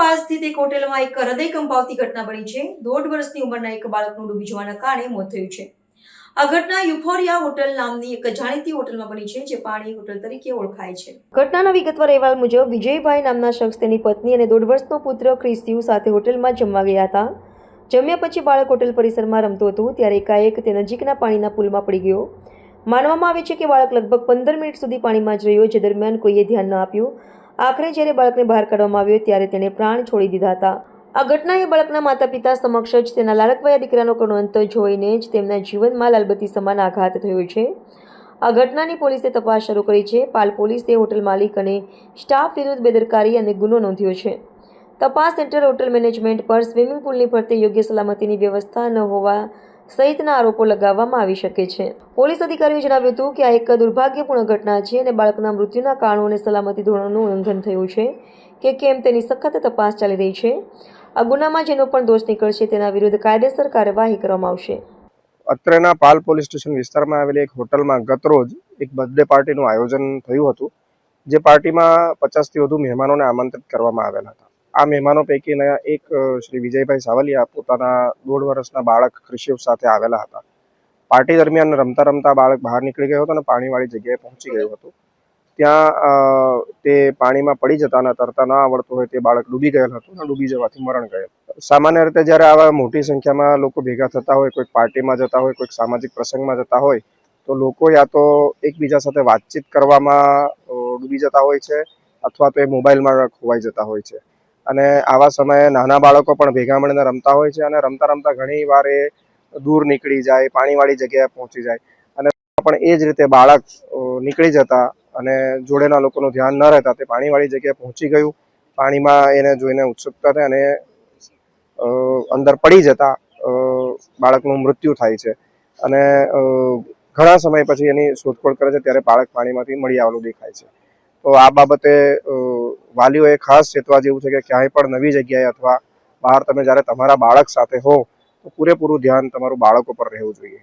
તપાસ સ્થિત એક હોટેલમાં એક હૃદય કંપાવતી ઘટના બની છે। 1.5 વર્ષની ઉંમરના એક બાળકનું ડૂબી જવાના કારણે મોત થયું છે। આ ઘટના યુફોરિયા હોટલ નામની એક જાણીતી હોટલમાં બની છે, જે પાણી હોટલ તરીકે ઓળખાય છે। ઘટનાના વિગતવાર અહેવાલ મુજબ વિજયભાઈ નામના શખ્સ તેની પત્ની અને 1.5 વર્ષનો પુત્ર ક્રિસ્યુ સાથે હોટલમાં જમવા ગયા હતા। જમ્યા પછી બાળક હોટેલ પરિસરમાં રમતું હતું, ત્યારે એકાએક તે નજીકના પાણીના પુલમાં પડી ગયો। માનવામાં આવે છે કે બાળક લગભગ 15 મિનિટ સુધી પાણીમાં જ રહ્યો, જે દરમિયાન કોઈએ ધ્યાન ન આપ્યું। આખરે જ્યારે બાળકને બહાર કાઢવામાં આવ્યો ત્યારે તેણે પ્રાણ છોડી દીધા હતા। આ ઘટનાએ બાળકના માતા પિતા સમક્ષ જ તેના લાડકવાયા દીકરાનો કરુણ અંત જોઈને જ તેમના જીવનમાં લાલબત્તી સમાન આઘાત થયો છે। આ ઘટનાની પોલીસે તપાસ શરૂ કરી છે। પાલ પોલીસે હોટલ માલિક અને સ્ટાફ વિરુદ્ધ બેદરકારી અને ગુનો નોંધ્યો છે। તપાસ હેઠળ હોટલ મેનેજમેન્ટ પર સ્વિમિંગ પુલની ફરતે યોગ્ય સલામતીની વ્યવસ્થા ન હોવા સહિતના આરોપો લગાવવામાં આવી શકે છે। પોલીસ અધિકારીઓએ જણાવ્યું હતું કે આ એક દુર્ભાગ્યપૂર્ણ ઘટના છે અને બાળકના મૃત્યુના કારણો અને સલામતી ધોરણોનું ઉલ્લંઘન થયું છે કે કેમ તેની સખત તપાસ ચાલી રહી છે। આ ગુનામાં જેનો પણ દોષ નીકળશે તેના વિરુદ્ધ કાયદેસર કાર્યવાહી કરવામાં આવશે। અત્રેના પાલ પોલીસ સ્ટેશન વિસ્તારમાં આવેલી એક હોટલમાં ગતરોજ એક બર્થડે પાર્ટીનું આયોજન થયું હતું, જે પાર્ટીમાં 50થી વધુ મહેમાનોને આમંત્રિત કરવામાં આવેલા હતા। આ મહેમાનો પૈકીના એક શ્રી વિજયભાઈ સાવલિયા પોતાના 1.5 વર્ષના બાળક ક્રિસ્યુ સાથે આવેલા હતા। પાર્ટી દરમિયાન રમતા રમતા બાળક બહાર નીકળી ગયો હતો અને પાણીવાળી જગ્યાએ પહોંચી ગયું હતું। ત્યાં તે પાણીમાં પડી જતા અને તરતા ન આવડતું હોય તે બાળક ડૂબી ગયેલ હતું અને ડૂબી જવાથી મરણ ગયેલ। સામાન્ય રીતે જ્યારે આવા મોટી સંખ્યામાં લોકો ભેગા થતા હોય, કોઈક પાર્ટીમાં જતા હોય, કોઈક સામાજિક પ્રસંગમાં જતા હોય, તો લોકો યા તો એકબીજા સાથે વાતચીત કરવામાં ડૂબી જતા હોય છે અથવા તો એ મોબાઈલમાં ખોવાઈ જતા હોય છે। અને આવા સમયે નાના બાળકો પણ ભેગા મળીને રમતા હોય છે અને રમતા રમતા ઘણી વાર એ દૂર નીકળી જાય, પાણીવાળી જગ્યાએ પહોંચી જાય અને પણ એ જ રીતે બાળક નીકળી જતા અને જોડેના લોકોનું ધ્યાન ન રહેતા તે પાણીવાળી જગ્યાએ પહોંચી ગયું। પાણીમાં એને જોઈને ઉત્સુકતા થઈ અને અંદર પડી જતા બાળકનું મૃત્યુ થાય છે અને ઘણા સમય પછી એની શોધખોળ કરે છે ત્યારે બાળક પાણીમાંથી મળી આવેલું દેખાય છે। તો આ બાબતે વાલીઓએ ખાસ ચેતવા જેવું છે કે ક્યાંય પણ નવી જગ્યાએ અથવા બહાર તમે જ્યારે તમારા બાળક સાથે હો તો પૂરેપૂરું ધ્યાન તમારું બાળકો પર રહેવું જોઈએ।